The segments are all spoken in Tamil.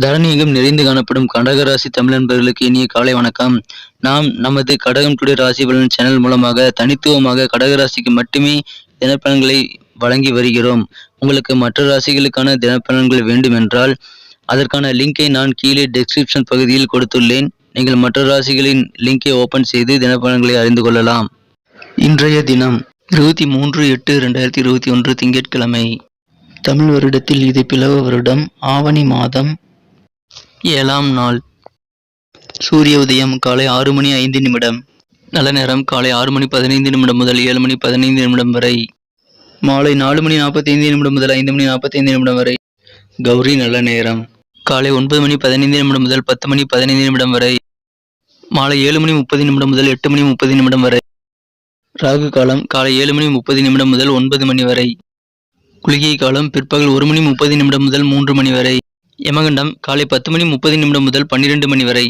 தரணியெங்கும் நிறைந்து காணப்படும் கடகராசி தமிழ் நண்பர்களுக்கு இனிய காலை வணக்கம். நாம் நமது கடகம் டுடே ராசி பலன் சேனல் மூலமாக தனித்துவமாக கடகராசிக்கு மட்டுமே தினப்பலன்களை வழங்கி வருகிறோம். உங்களுக்கு மற்ற ராசிகளுக்கான தினப்பலன்கள் வேண்டுமென்றால் அதற்கான லிங்கை நான் கீழே டிஸ்கிரிப்ஷன் பகுதியில் கொடுத்துள்ளேன். நீங்கள் மற்ற ராசிகளின் லிங்கை ஓபன் செய்து தினப்பலன்களை அறிந்து கொள்ளலாம். இன்றைய தினம் 23/8/2021 திங்கட்கிழமை. தமிழ் வருடத்தில் இது பிளவ வருடம் ஆவணி மாதம் 7ஆம் நாள். சூரிய உதயம் காலை 6:05 நல்ல நேரம் காலை 6:15 முதல் 7:15 வரை. மாலை 4:45 முதல் 5:45 வரை. கௌரி நல்ல நேரம் காலை 9:15 முதல் 10:15 வரை. மாலை 7:30 முதல் 8:30 வரை. ராகு காலம் காலை 7:30 முதல் 9 மணி வரை. குளிகை காலம் பிற்பகல் 1:30 முதல் 3 மணி வரை. யமகண்டம் காலை 10:30 முதல் 12 மணி வரை.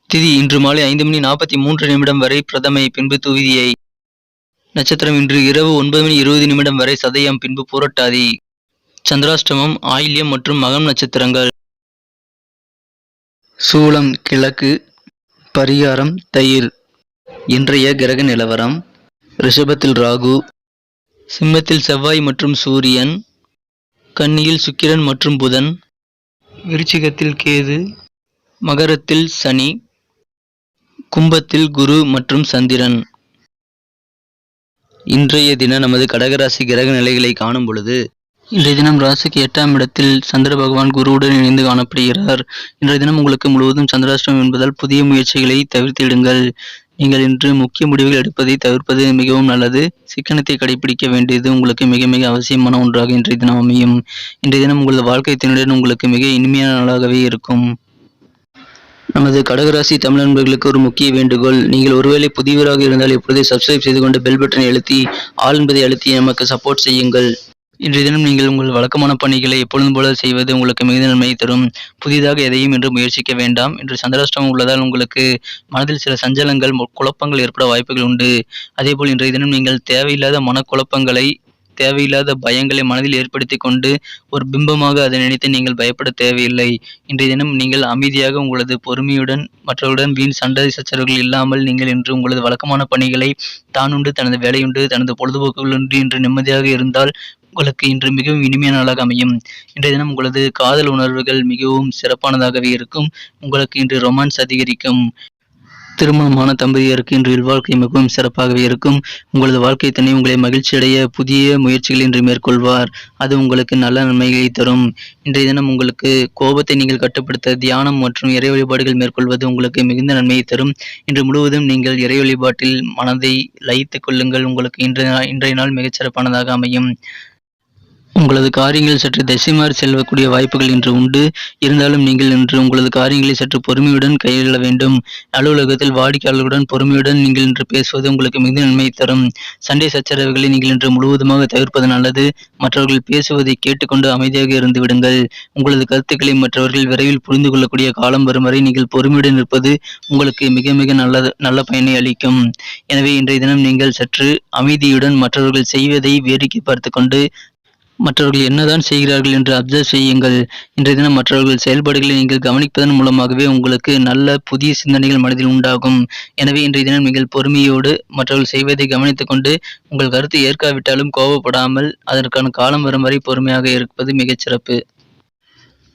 திதி இன்று மாலை 5:43 வரை பிரதமை பின்பு துவிதியை. நட்சத்திரம் இன்று இரவு 9:20 வரை சதயம் பின்பு பூரட்டாதி. சந்திராஷ்டமம் ஆயில்யம் மற்றும் மகம் நட்சத்திரங்கள். சூலம் கிழக்கு. பரிகாரம் தயிர். இன்றைய கிரக நிலவரம்: ரிஷபத்தில் ராகு, சிம்மத்தில் செவ்வாய் மற்றும் சூரியன், கன்னியில் சுக்கிரன் மற்றும் புதன், விருச்சிகத்தில் கேது, மகரத்தில் சனி, கும்பத்தில் குரு மற்றும் சந்திரன். இன்றைய தினம் நமது கடகராசி கிரக நிலைகளை காணும் பொழுது, இன்றைய தினம் ராசிக்கு 8ஆம் இடத்தில் சந்திர பகவான் குருவுடன் இணைந்து காணப்படுகிறார். இன்றைய தினம் உங்களுக்கு முழுவதும் சந்திராஷ்டமம் என்பதால் புதிய முயற்சிகளை தவிர்த்திடுங்கள். நீங்கள் இன்று முக்கிய முடிவுகள் எடுப்பதை தவிர்ப்பது மிகவும் நல்லது. சிக்கனத்தை கடைபிடிக்க வேண்டியது உங்களுக்கு மிக மிக அவசியமான ஒன்றாக இன்றைய தினம் அமையும். இன்றைய தினம் உங்களது வாழ்க்கை துணையுடன் உங்களுக்கு மிக இனிமையான நாளாகவே இருக்கும். நமது கடகராசி தமிழ் நண்பர்களுக்கு ஒரு முக்கிய வேண்டுகோள்: நீங்கள் ஒருவேளை புதியவராக இருந்தால் இப்பொழுதே சப்ஸ்கிரைப் செய்து கொண்டு பெல் பட்டனை அழுத்தி ஆல் என்பதை அழுத்தி நமக்கு சப்போர்ட் செய்யுங்கள். இன்றைய தினம் நீங்கள் உங்கள் வழக்கமான பணிகளை எப்பொழுதும் போல செய்வது உங்களுக்கு மிகுந்த நன்மையை தரும். புதிதாக எதையும் இன்று முயற்சிக்க வேண்டாம். இன்று சந்திராஷ்டமம் உள்ளதால் உங்களுக்கு மனதில் சில சஞ்சலங்கள் குழப்பங்கள் ஏற்பட வாய்ப்புகள் உண்டு. அதேபோல் இன்றைய தினம் நீங்கள் தேவையில்லாத மனக்குழப்பங்களை தேவையில்லாத பயங்களை மனதில் ஏற்படுத்தி கொண்டு ஒரு பிம்பமாக அதை நினைத்து நீங்கள் பயப்பட தேவையில்லை. இன்றைய தினம் நீங்கள் அமைதியாக உங்களது பொறுமையுடன் மற்றவர்களுடன் வீண் சண்டை சச்சரவுகள் இல்லாமல் நீங்கள் இன்று உங்களது வழக்கமான பணிகளை தானுண்டு தனது வேலையுண்டு தனது பொழுதுபோக்குகள் உண்டு என்று நிம்மதியாக இருந்தால் உங்களுக்கு இன்று மிகவும் இனிமையான நாளாக அமையும். இன்றைய தினம் உங்களது காதல் உணர்வுகள் மிகவும் சிறப்பானதாகவே இருக்கும். உங்களுக்கு இன்று ரொமான்ஸ் அதிகரிக்கும். திருமணமான தம்பதியருக்கு இன்று இல்வாழ்க்கை மிகவும் சிறப்பாகவே இருக்கும். உங்களது வாழ்க்கை துணை உங்களை மகிழ்ச்சியடைய புதிய முயற்சிகள் இன்று மேற்கொள்வார். அது உங்களுக்கு நல்ல நன்மைகளை தரும். இன்றைய தினம் உங்களுக்கு கோபத்தை நீங்கள் கட்டுப்படுத்த தியானம் மற்றும் இறை வழிபாடுகள் மேற்கொள்வது உங்களுக்கு மிகுந்த நன்மையை தரும். இன்று முழுவதும் நீங்கள் இறை வழிபாட்டில் மனதை லயித்துக் கொள்ளுங்கள். உங்களுக்கு இன்றைய நாள் மிகச்சிறப்பானதாக அமையும். உங்களது காரியங்கள் சற்று திசை மாறி செல்லக்கூடிய வாய்ப்புகள் இன்று உண்டு. இருந்தாலும் நீங்கள் இன்று உங்களது காரியங்களை சற்று பொறுமையுடன் கையாள வேண்டும். அலுவலகத்தில் வாடிக்கையாளர்களுடன் பொறுமையுடன் நீங்கள் இன்று பேசுவது உங்களுக்கு மிகுந்த நன்மை தரும். சண்டை சச்சரவுகளை நீங்கள் இன்று முழுவதுமாக தவிர்ப்பது நல்லது. மற்றவர்கள் பேசுவதை கேட்டுக்கொண்டு அமைதியாக இருந்து விடுங்கள். உங்களது கருத்துக்களை மற்றவர்கள் விரைவில் புரிந்து கொள்ளக்கூடிய காலம் வரும் வரை நீங்கள் பொறுமையுடன் இருப்பது உங்களுக்கு மிக மிக நல்ல பயனை அளிக்கும். எனவே இன்றைய தினம் நீங்கள் சற்று அமைதியுடன் மற்றவர்கள் செய்வதை வேடிக்கை பார்த்து கொண்டு மற்றவர்கள் என்னதான் செய்கிறார்கள் என்று அப்சர்வ் செய்யுங்கள். இன்றைய தினம் மற்றவர்கள் செயல்பாடுகளை நீங்கள் கவனிப்பதன் மூலமாகவே உங்களுக்கு நல்ல புதிய சிந்தனைகள் மனதில் உண்டாகும். எனவே இன்றைய தினம் நீங்கள் பொறுமையோடு மற்றவர்கள் செய்வதை கவனித்துக் கொண்டு உங்கள் கருத்து ஏற்காவிட்டாலும் கோபப்படாமல் அதற்கான காலம் வரும் வரை பொறுமையாக இருப்பது மிகச்சிறப்பு.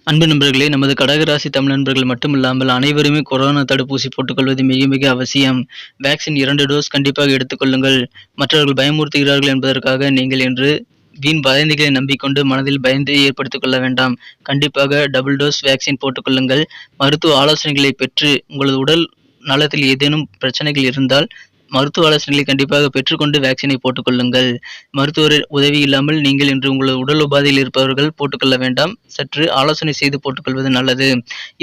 அன்பு நண்பர்களே, நமது கடகராசி தமிழ் நண்பர்கள் மட்டுமில்லாமல் அனைவருமே கொரோனா தடுப்பூசி போட்டுக்கொள்வது மிக மிக அவசியம். வேக்சின் 2 டோஸ் கண்டிப்பாக எடுத்துக்கொள்ளுங்கள். மற்றவர்கள் பயமுறுத்துகிறார்கள் என்பதற்காக நீங்கள் என்று வீண் வதந்திகளை நம்பிக்கொண்டு மனதில் பயத்தை ஏற்படுத்திக் கொள்ள வேண்டாம். கண்டிப்பாக டபுள் டோஸ் வேக்சின் போட்டுக்கொள்ளுங்கள். மருத்துவ ஆலோசனைகளை பெற்று உங்களது உடல் நலத்தில் ஏதேனும் பிரச்சனைகள் இருந்தால் மருத்துவ ஆலோசனைகளை கண்டிப்பாக பெற்றுக்கொண்டு வேக்சினை போட்டுக்கொள்ளுங்கள். மருத்துவர் உதவி இல்லாமல் நீங்கள் இன்று உங்களது உடல் உபாதையில் இருப்பவர்கள் போட்டுக்கொள்ள வேண்டாம். சற்று ஆலோசனை செய்து போட்டுக்கொள்வது நல்லது.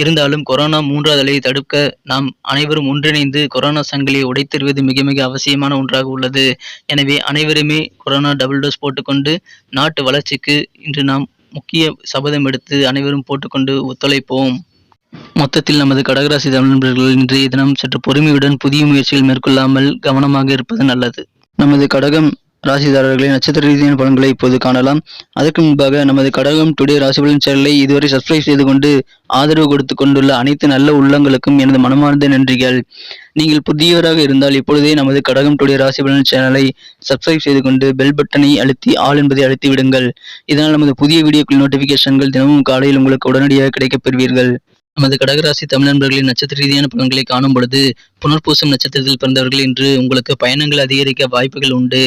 இருந்தாலும் கொரோனா 3வது அலையை தடுக்க நாம் அனைவரும் ஒன்றிணைந்து கொரோனா சங்கிலியை உடைத்தெறிவது மிக மிக அவசியமான ஒன்றாக உள்ளது. எனவே அனைவருமே கொரோனா டபுள் டோஸ் போட்டுக்கொண்டு நாட்டு வளர்ச்சிக்கு இன்று நாம் முக்கிய சபதம் எடுத்து அனைவரும் போட்டுக்கொண்டு ஒத்துழைப்போம். மொத்தத்தில் நமது கடகராசி தமிழ் நண்பர்கள் இன்றைய தினம் சற்று பொறுமையுடன் புதிய முயற்சிகள் மேற்கொள்ளாமல் கவனமாக இருப்பது நல்லது. நமது கடகம் ராசிதாரர்களின் நட்சத்திர ரீதியான பலன்களை இப்போது காணலாம். அதற்கு முன்பாக நமது கடகம் டுடே ராசி பலன் சேனலை இதுவரை சப்ஸ்கிரைப் செய்து கொண்டு ஆதரவு கொடுத்து கொண்டுள்ள அனைத்து நல்ல உள்ளங்களுக்கும் எனது மனமார்ந்த நன்றிகள். நீங்கள் புதியவராக இருந்தால் இப்பொழுதே நமது கடகம் டுடே ராசி பலன் சேனலை சப்ஸ்கிரைப் செய்து கொண்டு பெல் பட்டனை அழுத்தி ஆல் என்பதை அழுத்தி விடுங்கள். இதனால் நமது புதிய வீடியோக்களின் நோட்டிபிகேஷன்கள் தினமும் காலையில் உங்களுக்கு உடனடியாக கிடைக்கப் பெறுவீர்கள். நமது கடகராசி தமிழ் நண்பர்களின் நட்சத்திர ரீதியான பலன்களை காணும் பொழுது புனர்பூசம் நட்சத்திரத்தில் பிறந்தவர்கள் இன்று உங்களுக்கு பயணங்கள் அதிகரிக்க வாய்ப்புகள் உண்டு.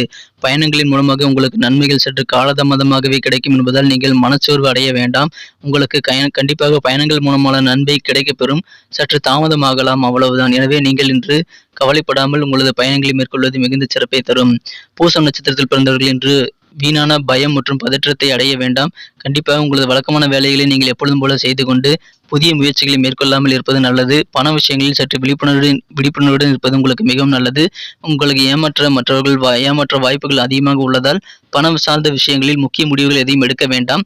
பயணங்களின் மூலமாக உங்களுக்கு நன்மைகள் சற்று காலதாமதமாகவே கிடைக்கும் என்பதால் நீங்கள் மனச்சோர்வு அடைய வேண்டாம். உங்களுக்கு கண்டிப்பாக பயணங்கள் மூலமான நன்மை கிடைக்கப்பெறும். சற்று தாமதமாகலாம், அவ்வளவுதான். எனவே நீங்கள் இன்று கவலைப்படாமல் உங்களது பயணங்களை மேற்கொள்வது மிகுந்த சிறப்பை தரும். பூசம் நட்சத்திரத்தில் பிறந்தவர்கள் இன்று வீணான பயம் மற்றும் பதற்றத்தை அடைய வேண்டாம். கண்டிப்பாக உங்களது வழக்கமான வேலைகளை நீங்கள் எப்பொழுதும் போல செய்து கொண்டு புதிய முயற்சிகளை மேற்கொள்ளாமல் இருப்பது நல்லது. பண விஷயங்களில் சற்று விழிப்புணர்வுடன் இருப்பது உங்களுக்கு மிகவும் நல்லது. உங்களுக்கு ஏமாற்ற வாய்ப்புகள் அதிகமாக உள்ளதால் பணம் சார்ந்த விஷயங்களில் முக்கிய முடிவுகள் எதையும் எடுக்க வேண்டாம்.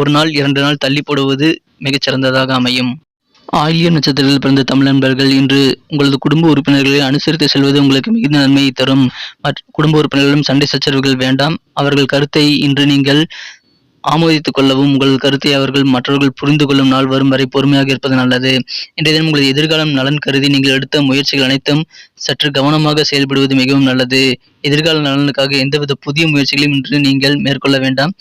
ஒரு நாள் 2 நாள் தள்ளி போடுவது மிகச்சிறந்ததாக அமையும். ஆயில்யம் நட்சத்திரத்தில் பிறந்த தமிழ் நண்பர்கள் இன்று உங்களது குடும்ப உறுப்பினர்களை அனுசரித்து செல்வது உங்களுக்கு மிகுந்த நன்மையை தரும். குடும்ப உறுப்பினர்களிடம் சண்டை சச்சரவுகள் வேண்டாம். அவர்கள் கருத்தை இன்று நீங்கள் ஆமோதித்துக் கொள்ளவும் உங்கள் கருத்தை மற்றவர்கள் புரிந்து கொள்ளும் நாள் வரும் வரை பொறுமையாக இருப்பது நல்லது. இன்றைய தினம் உங்களது எதிர்காலம் நலன் கருதி நீங்கள் எடுத்த முயற்சிகள் அனைத்தும் சற்று கவனமாக செயல்படுவது மிகவும் நல்லது. எதிர்கால நலனுக்காக எந்தவித புதிய முயற்சிகளையும் இன்று நீங்கள் மேற்கொள்ள வேண்டாம்.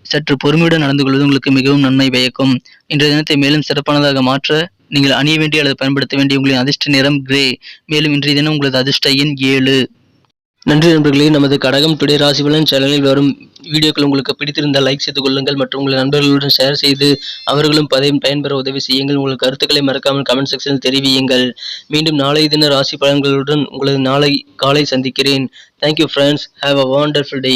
சற்று பொறுமையுடன் நடந்து கொள்வது உங்களுக்கு மிகவும் நன்மை பயக்கும். இன்றைய தினத்தை மேலும் சிறப்பானதாக மாற்ற நீங்கள் அணிய வேண்டிய அல்லது பயன்படுத்த வேண்டிய உங்களின் அதிர்ஷ்ட நிறம் கிரே. மேலும் இன்றைய தினம் உங்களது அதிர்ஷ்ட எண் 7. நன்றி நண்பர்களே. நமது கடகம் டுடே ராசி பலன் சேனலில் வரும் வீடியோக்கள் உங்களுக்கு பிடித்திருந்தால் லைக் செய்து கொள்ளுங்கள் மற்றும் உங்கள் நண்பர்களுடன் ஷேர் செய்து அவர்களும் பயன்பெற உதவி செய்யுங்கள். உங்கள் கருத்துக்களை மறக்காமல் கமெண்ட் செக்ஷனில் தெரிவியுங்கள். மீண்டும் நாளை தின ராசி பலன்களுடன் உங்களது நாளை காலை சந்திக்கிறேன். Thank you friends. Have a wonderful day.